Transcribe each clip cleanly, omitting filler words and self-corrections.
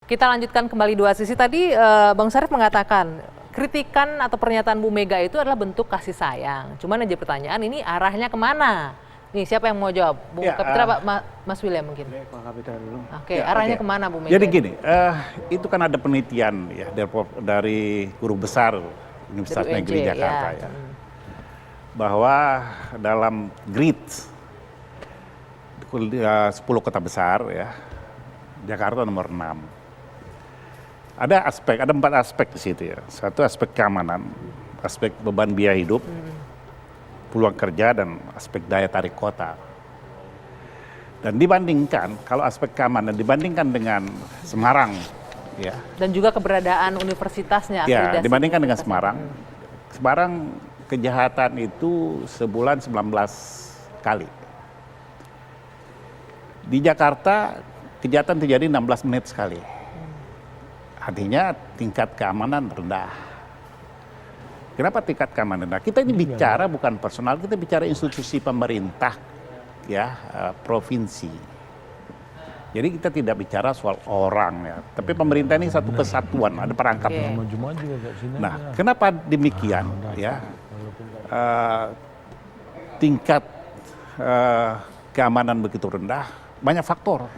Kita lanjutkan kembali dua sisi. Tadi Bang Syarif mengatakan kritikan atau pernyataan Bu Mega itu adalah bentuk kasih sayang. Cuman aja pertanyaan ini arahnya kemana? Nih siapa yang mau jawab? Bung Kapitra, Pak Mas William mungkin. Pak Kapitra dulu. Oke, arahnya kemana Bu Mega? Jadi gini, itu kan ada penelitian ya dari guru besar Universitas Negeri Jakarta ya. Bahwa dalam grid 10 kota besar ya, Jakarta nomor 6. Ada 4 aspek di situ ya. Satu aspek keamanan, aspek beban biaya hidup, peluang kerja, dan aspek daya tarik kota. Dan dibandingkan, kalau aspek keamanan dibandingkan dengan Semarang, ya. Dan juga keberadaan universitasnya. Ya, dibandingkan dengan Semarang. Semarang kejahatan itu sebulan 19 kali. Di Jakarta kejahatan terjadi 16 menit sekali. Artinya tingkat keamanan rendah. Kenapa tingkat keamanan rendah? Kita ini bicara bukan personal, kita bicara institusi pemerintah, ya, provinsi. Jadi kita tidak bicara soal orang ya, tapi pemerintah ini satu kesatuan, ada perangkapnya. Nah, kenapa demikian? Ya, tingkat keamanan begitu rendah, banyak faktor.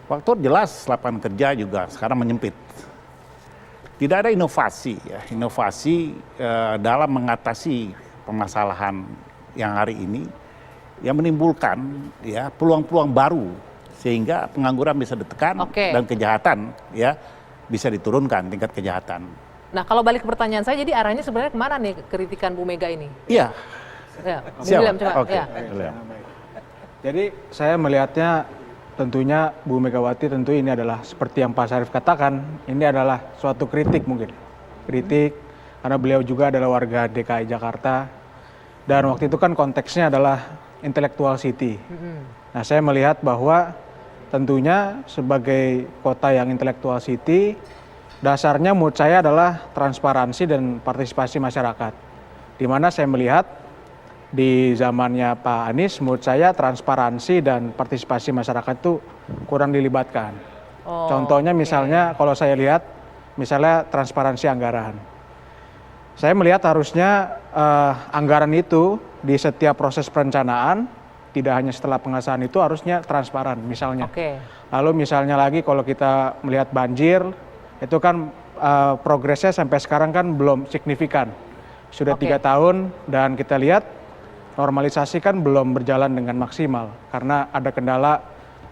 Faktor jelas lapangan kerja juga sekarang menyempit. Tidak ada inovasi ya, inovasi dalam mengatasi permasalahan yang hari ini yang menimbulkan ya peluang-peluang baru sehingga pengangguran bisa ditekan dan kejahatan ya bisa diturunkan tingkat kejahatan. Nah, kalau balik ke pertanyaan saya, jadi arahnya sebenarnya kemana nih kritikan Bu Mega ini? Iya. Ya, William, coba. Oke. Ya. Jadi saya melihatnya tentunya Bu Megawati tentu ini adalah seperti yang Pak Syarif katakan, ini adalah suatu kritik mungkin. Kritik karena beliau juga adalah warga DKI Jakarta dan waktu itu kan konteksnya adalah intellectual city. Nah, saya melihat bahwa tentunya sebagai kota yang intellectual city, dasarnya menurut saya adalah transparansi dan partisipasi masyarakat. Di mana saya melihat di zamannya Pak Anies, menurut saya transparansi dan partisipasi masyarakat itu kurang dilibatkan. Contohnya misalnya kalau saya lihat, misalnya transparansi anggaran. Saya melihat harusnya anggaran itu di setiap proses perencanaan, tidak hanya setelah pengesahan itu harusnya transparan misalnya. Lalu misalnya lagi kalau kita melihat banjir, itu kan progresnya sampai sekarang kan belum signifikan. Sudah 3 tahun dan kita lihat normalisasi kan belum berjalan dengan maksimal karena ada kendala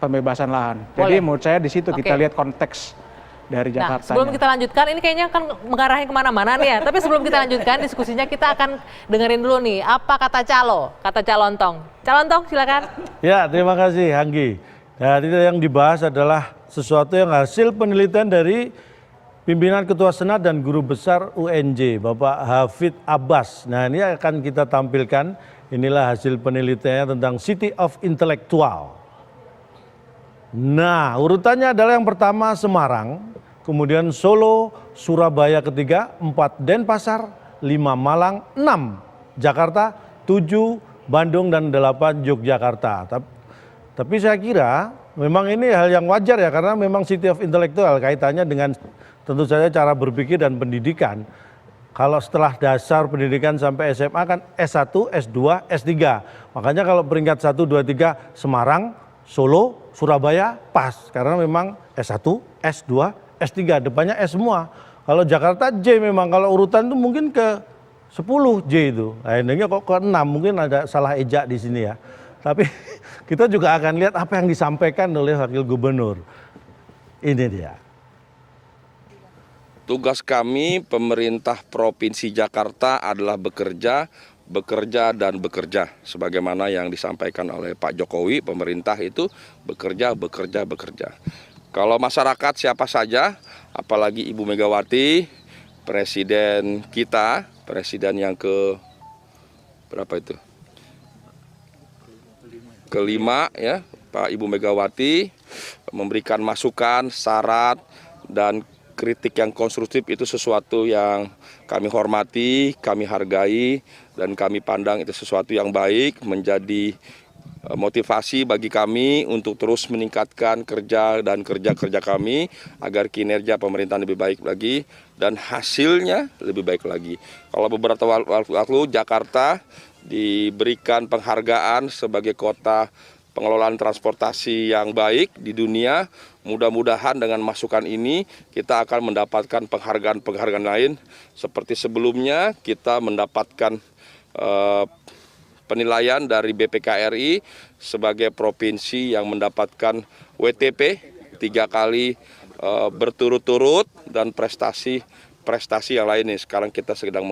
pembebasan lahan. Jadi menurut saya di situ kita lihat konteks dari Jakarta. Nah, sebelum kita lanjutkan, ini kayaknya kan mengarahnya kemana-mana nih ya. Tapi sebelum kita lanjutkan diskusinya, kita akan dengerin dulu nih apa kata Calontong. Calontong, silakan. Ya, terima kasih Hanggi. Nah, itu yang dibahas adalah sesuatu yang hasil penelitian dari pimpinan Ketua Senat dan Guru Besar UNJ, Bapak Hafid Abbas. Nah, ini akan kita tampilkan. Inilah hasil penelitiannya tentang City of Intellectual. Nah, urutannya adalah yang pertama Semarang, kemudian Solo, Surabaya ketiga, 4 Denpasar, 5 Malang, 6 Jakarta, 7 Bandung, dan 8 Yogyakarta. Tapi saya kira memang ini hal yang wajar ya, karena memang City of Intellectual kaitannya dengan tentu saja cara berpikir dan pendidikan. Kalau setelah dasar pendidikan sampai SMA kan S1, S2, S3. Makanya kalau peringkat 1, 2, 3 Semarang, Solo, Surabaya pas. Karena memang S1, S2, S3, depannya S semua. Kalau Jakarta J memang, kalau urutan itu mungkin ke 10 J itu. Nah, ini kok ke 6, mungkin ada salah ejak di sini ya. Tapi kita juga akan lihat apa yang disampaikan oleh Wakil Gubernur. Ini dia. Tugas kami pemerintah Provinsi Jakarta adalah bekerja, dan bekerja. Sebagaimana yang disampaikan oleh Pak Jokowi, pemerintah itu bekerja. Kalau masyarakat siapa saja, apalagi Ibu Megawati, presiden kita, presiden yang berapa itu? Kelima ya, Pak Ibu Megawati memberikan masukan, syarat, dan kritik yang konstruktif itu sesuatu yang kami hormati, kami hargai, dan kami pandang itu sesuatu yang baik, menjadi motivasi bagi kami untuk terus meningkatkan kerja kami agar kinerja pemerintahan lebih baik lagi dan hasilnya lebih baik lagi. Kalau beberapa waktu lalu Jakarta diberikan penghargaan sebagai kota pengelolaan transportasi yang baik di dunia, mudah-mudahan dengan masukan ini kita akan mendapatkan penghargaan-penghargaan lain seperti sebelumnya kita mendapatkan penilaian dari BPKRI sebagai provinsi yang mendapatkan WTP 3 kali berturut-turut dan prestasi yang lain nih. Sekarang kita sedang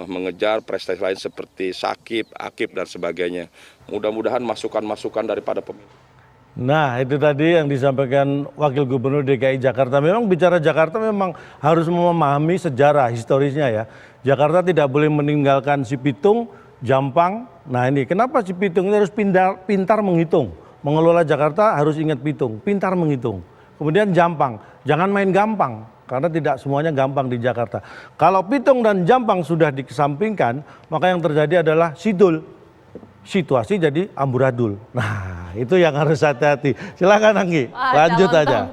mengejar prestasi lain seperti Sakip, Akip dan sebagainya. Mudah-mudahan masukan-masukan daripada pemerintah. Nah, itu tadi yang disampaikan Wakil Gubernur DKI Jakarta. Memang bicara Jakarta memang harus memahami sejarah historisnya ya. Jakarta tidak boleh meninggalkan si Pitung, Jampang. Nah ini kenapa si Pitung ini harus pintar menghitung. Mengelola Jakarta harus ingat Pitung, pintar menghitung. Kemudian Jampang, jangan main gampang. Karena tidak semuanya gampang di Jakarta. Kalau Pitung dan Jampang sudah dikesampingkan, maka yang terjadi adalah sidul. Situasi jadi amburadul. Nah itu yang harus hati-hati. Silakan Anggi, lanjut aja.